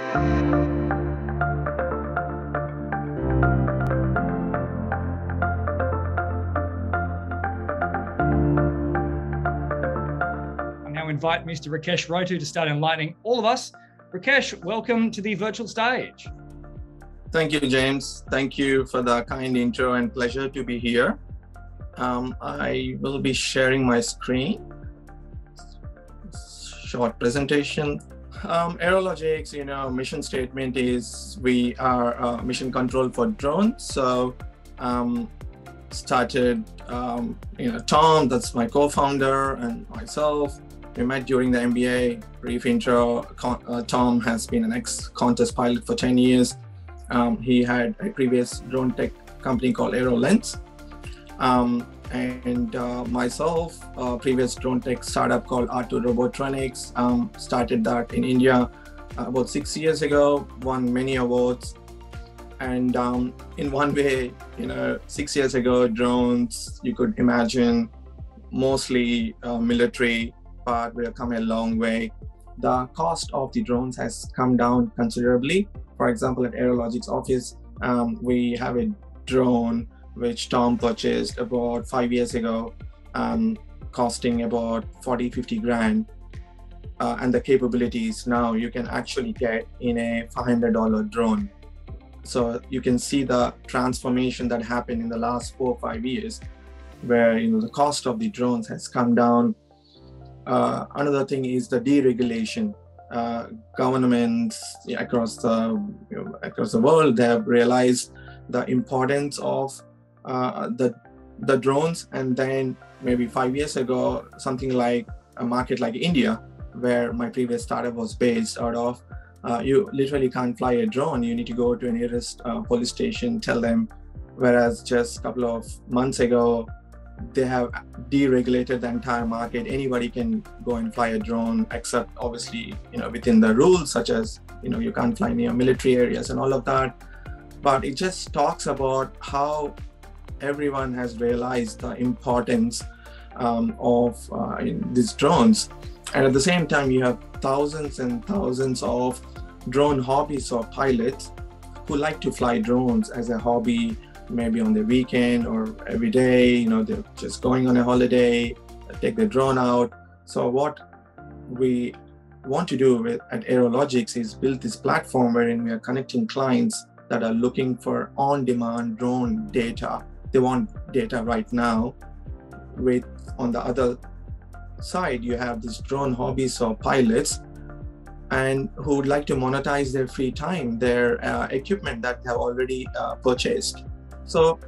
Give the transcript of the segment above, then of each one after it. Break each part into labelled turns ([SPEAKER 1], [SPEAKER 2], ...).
[SPEAKER 1] Invite Mr. Rakesh Routhu to start enlightening all of us. Rakesh, welcome to the virtual stage.
[SPEAKER 2] Thank you, James. Thank you for the kind intro and pleasure to be here. I will be sharing my screen. Short presentation. Aerologics, mission statement is we are mission control for drones. So started, Tom, that's my co-founder, and myself. We met during the MBA. Brief intro, Tom has been an ex-contest pilot for 10 years. He had a previous drone tech company called Aerologix. And myself, previous drone tech startup called R2 Robotronics, started that in India about 6 years ago, won many awards. And in one way, 6 years ago, drones, you could imagine, mostly military, but we have come a long way. The cost of the drones has come down considerably. For example, at Aerologix office, we have a drone which Tom purchased about 5 years ago, costing about 40-50 grand. And the capabilities now you can actually get in a $500 drone. So you can see the transformation that happened in the last 4 or 5 years, where the cost of the drones has come down. Another thing is the deregulation. Governments across the world, they have realized the importance of the drones. And then maybe 5 years ago, something like a market like India, where my previous startup was based out of, you literally can't fly a drone. You need to go to a nearest police station, tell them. Whereas just a couple of months ago, they have deregulated the entire market. Anybody can go and fly a drone, except obviously, within the rules, such as, you can't fly near military areas and all of that. But it just talks about how everyone has realized the importance of these drones. And at the same time, you have thousands and thousands of drone hobbyists or pilots who like to fly drones as a hobby, maybe on the weekend or every day. They're just going on a holiday, take the drone out. So what we want to do at Aerologix is build this platform wherein we are connecting clients that are looking for on-demand drone data. They want data right now. On the other side, you have these drone hobbyists or pilots and who would like to monetize their free time, their equipment that they have already purchased. So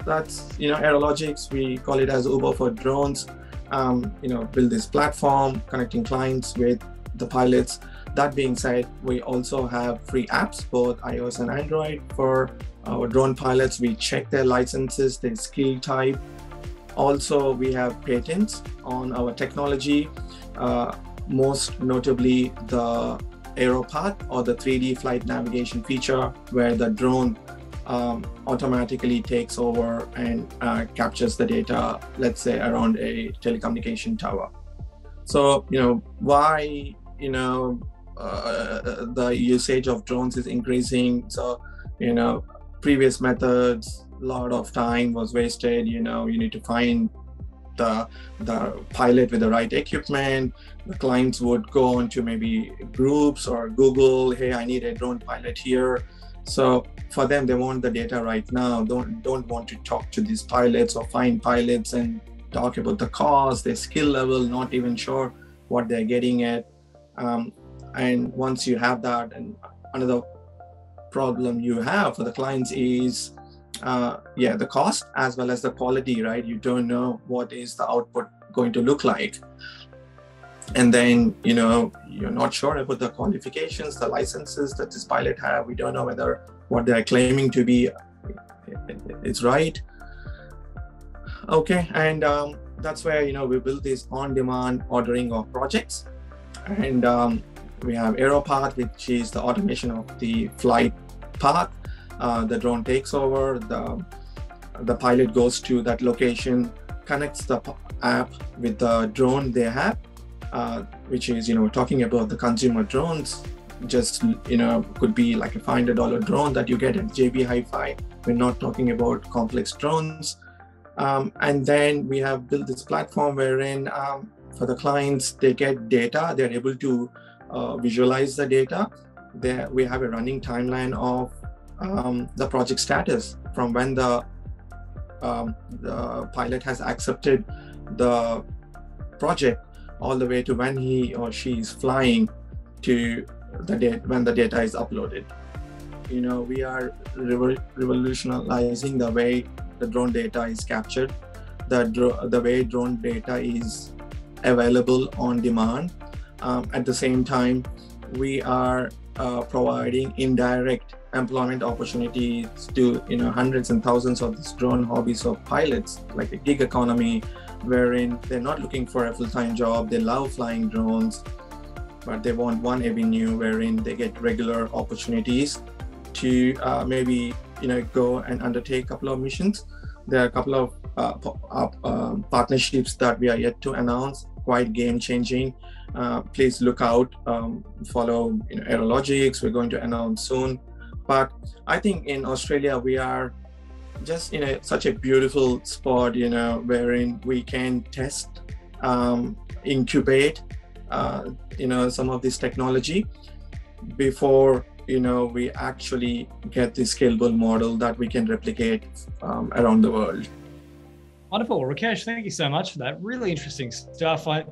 [SPEAKER 2] that's, Aerologix, we call it as Uber for drones. Build this platform, connecting clients with the pilots. That being said, we also have free apps, both iOS and Android, for our drone pilots. We check their licenses, their skill type. Also, we have patents on our technology, most notably the AeroPath, or the 3D flight navigation feature, where the drone automatically takes over and captures the data, let's say around a telecommunication tower. So, why, the usage of drones is increasing. So, previous methods, a lot of time was wasted. You need to find the pilot with the right equipment. The clients would go into maybe groups or Google, hey, I need a drone pilot here. So for them, they want the data right now. Don't want to talk to these pilots or find pilots and talk about the cost, their skill level, not even sure what they're getting at. And once you have that, and another problem you have for the clients is the cost as well as the quality, right? You don't know what is the output going to look like. And then, you're not sure about the qualifications, the licenses that this pilot have. We don't know whether what they're claiming to be is right. Okay, and that's where, we build this on-demand ordering of projects. And we have AeroPath, which is the automation of the flight path. The drone takes over, the pilot goes to that location, connects the app with the drone they have, which is, talking about the consumer drones. just, could be like a $500 drone that you get at JB Hi-Fi. We're not talking about complex drones. And then we have built this platform wherein for the clients, they get data, they're able to visualize the data. We have a running timeline of the project status from when the pilot has accepted the project all the way to when he or she is flying to when the data is uploaded. We are revolutionizing the way the drone data is captured, the way drone data is available on demand. At the same time, we are providing indirect employment opportunities to hundreds and thousands of these drone hobbies of pilots, like a gig economy, wherein they're not looking for a full-time job. They love flying drones, but they want one avenue wherein they get regular opportunities to maybe go and undertake a couple of missions. There are a couple of partnerships that we are yet to announce, quite game-changing. Please look out, follow Aerologics. We're going to announce soon. But I think in Australia we are just in such a beautiful spot, wherein we can test, incubate, some of this technology before we actually get the scalable model that we can replicate around the world.
[SPEAKER 1] Wonderful. Rakesh, thank you so much for that. Really interesting stuff. I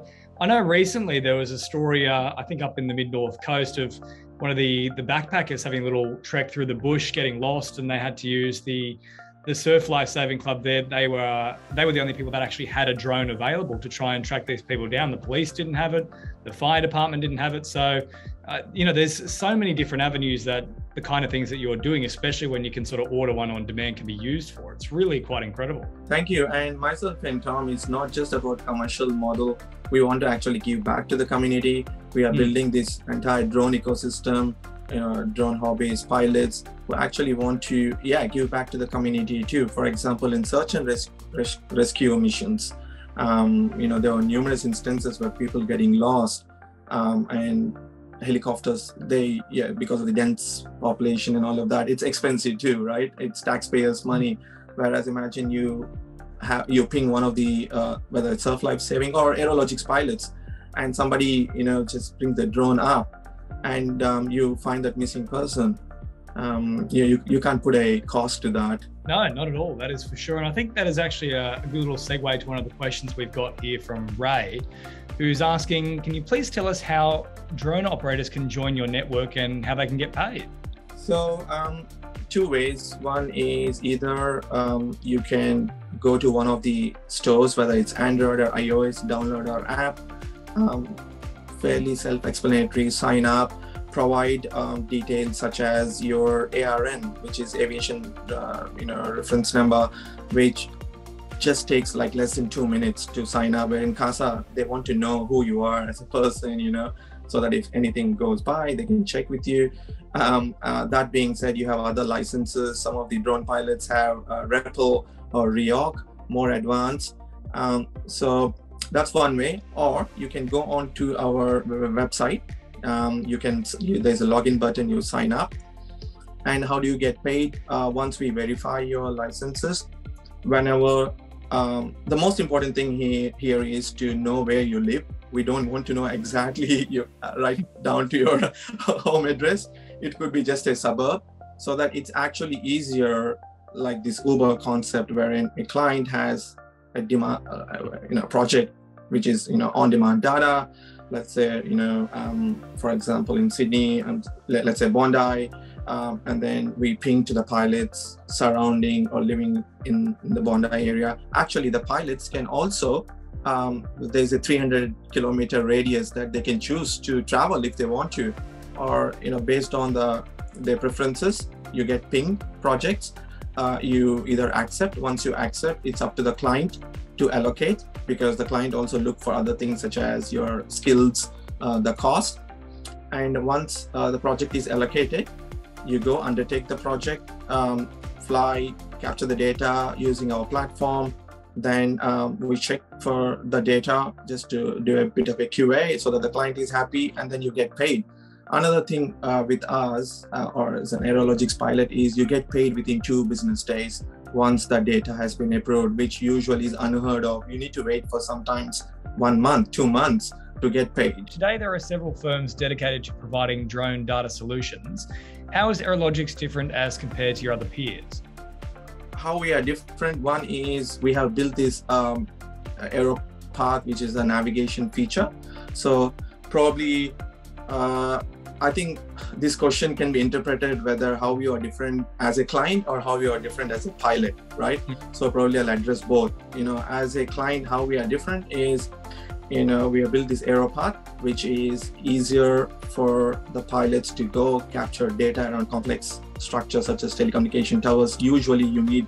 [SPEAKER 1] know recently there was a story, I think up in the mid-north coast, of one of the backpackers having a little trek through the bush, getting lost, and they had to use the Surf Lifesaving Club there. They were the only people that actually had a drone available to try and track these people down. The police didn't have it. The fire department didn't have it. So, there's so many different avenues that the kind of things that you're doing, especially when you can sort of order one on demand, can be used for. It's really quite incredible.
[SPEAKER 2] Thank you. And myself and Tom, it's not just about commercial model. We want to actually give back to the community. We are building this entire drone ecosystem, drone hobbies, pilots who actually want to, give back to the community too. For example, in search and rescue missions, there are numerous instances where people getting lost, and helicopters, because of the dense population and all of that, it's expensive too, right? It's taxpayers' money. Whereas imagine you ping one of the, whether it's Surf Lifesaving or Aerologix pilots, and somebody, just brings the drone up, and you find that missing person. You can't put a cost to that.
[SPEAKER 1] No, not at all. That is for sure. And I think that is actually a good little segue to one of the questions we've got here from Ray, who's asking, can you please tell us how drone operators can join your network and how they can get paid?
[SPEAKER 2] So two ways. One is either you can go to one of the stores, whether it's Android or iOS, download our app, fairly self-explanatory, sign up, provide details such as your ARN, which is aviation reference number, which just takes like less than 2 minutes to sign up. Where in CASA, they want to know who you are as a person, so that if anything goes by, they can check with you. That being said, you have other licenses. Some of the drone pilots have REPL or REOC, more advanced. So that's one way. Or you can go on to our website. There's a login button, you sign up. And how do you get paid? Once we verify your licenses, whenever the most important thing here is to know where you live. We don't want to know exactly right down to your home address. It could be just a suburb, so that it's actually easier, like this Uber concept, wherein a client has a demand, project which is on-demand data. Let's say for example in Sydney, and let's say Bondi, and then we ping to the pilots surrounding or living in the Bondi area. Actually, the pilots can also, there's a 300-kilometer radius that they can choose to travel if they want to, or based on their preferences, you get ping projects. You either accept. Once you accept, it's up to the client to allocate, because the client also look for other things such as your skills, the cost. And once the project is allocated, you go undertake the project, fly, capture the data using our platform. Then we check for the data just to do a bit of a QA so that the client is happy, and then you get paid. Another thing with us or as an Aerologix pilot is you get paid within 2 business days once the data has been approved, which usually is unheard of. You need to wait for sometimes 1 month, 2 months to get paid.
[SPEAKER 1] Today, there are several firms dedicated to providing drone data solutions. How is Aerologix different as compared to your other peers?
[SPEAKER 2] How we are different, one is we have built this Aero Path, which is a navigation feature. So probably, I think this question can be interpreted whether how you are different as a client or how you are different as a pilot, right? So probably I'll address both. As a client, how we are different is, we have built this Aero Path, which is easier for the pilots to go capture data around complex structures such as telecommunication towers. Usually you need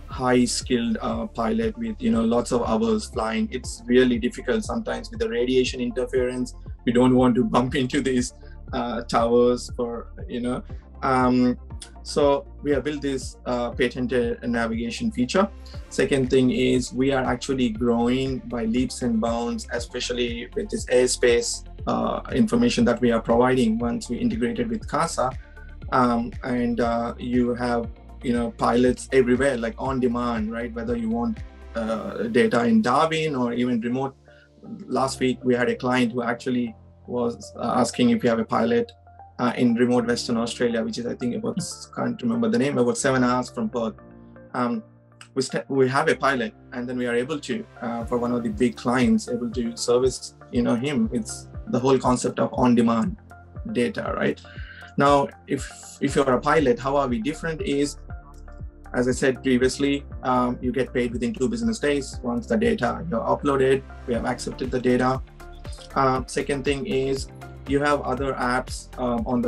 [SPEAKER 2] high skilled pilot with lots of hours flying. It's really difficult sometimes with the radiation interference. We don't want to bump into these towers so we have built this patented navigation feature. Second thing is we are actually growing by leaps and bounds, especially with this airspace information that we are providing once we integrated with CASA. You have pilots everywhere, like on demand, right? Whether you want data in Darwin or even remote. Last week we had a client who actually was asking if you have a pilot in remote Western Australia, which is I think about, can't remember the name, about 7 hours from Perth. We have a pilot, and then we are able to, for one of the big clients, able to service him. It's the whole concept of on-demand data, right? Now, if you're a pilot, how are we different is, as I said previously, you get paid within 2 business days once the data you're uploaded. We have accepted the data. Second thing is you have other apps on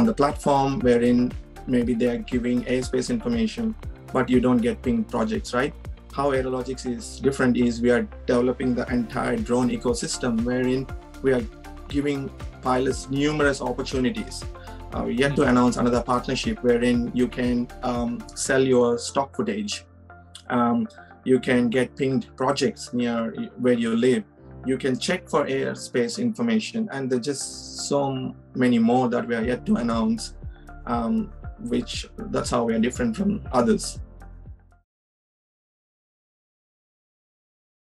[SPEAKER 2] the platform wherein maybe they are giving airspace information, but you don't get ping projects, right? How Aerologix is different is we are developing the entire drone ecosystem wherein we are giving pilots numerous opportunities. We yet to announce another partnership wherein you can sell your stock footage. You can get pinged projects near where you live. You can check for airspace information, and there's just so many more that we are yet to announce, that's how we are different from others.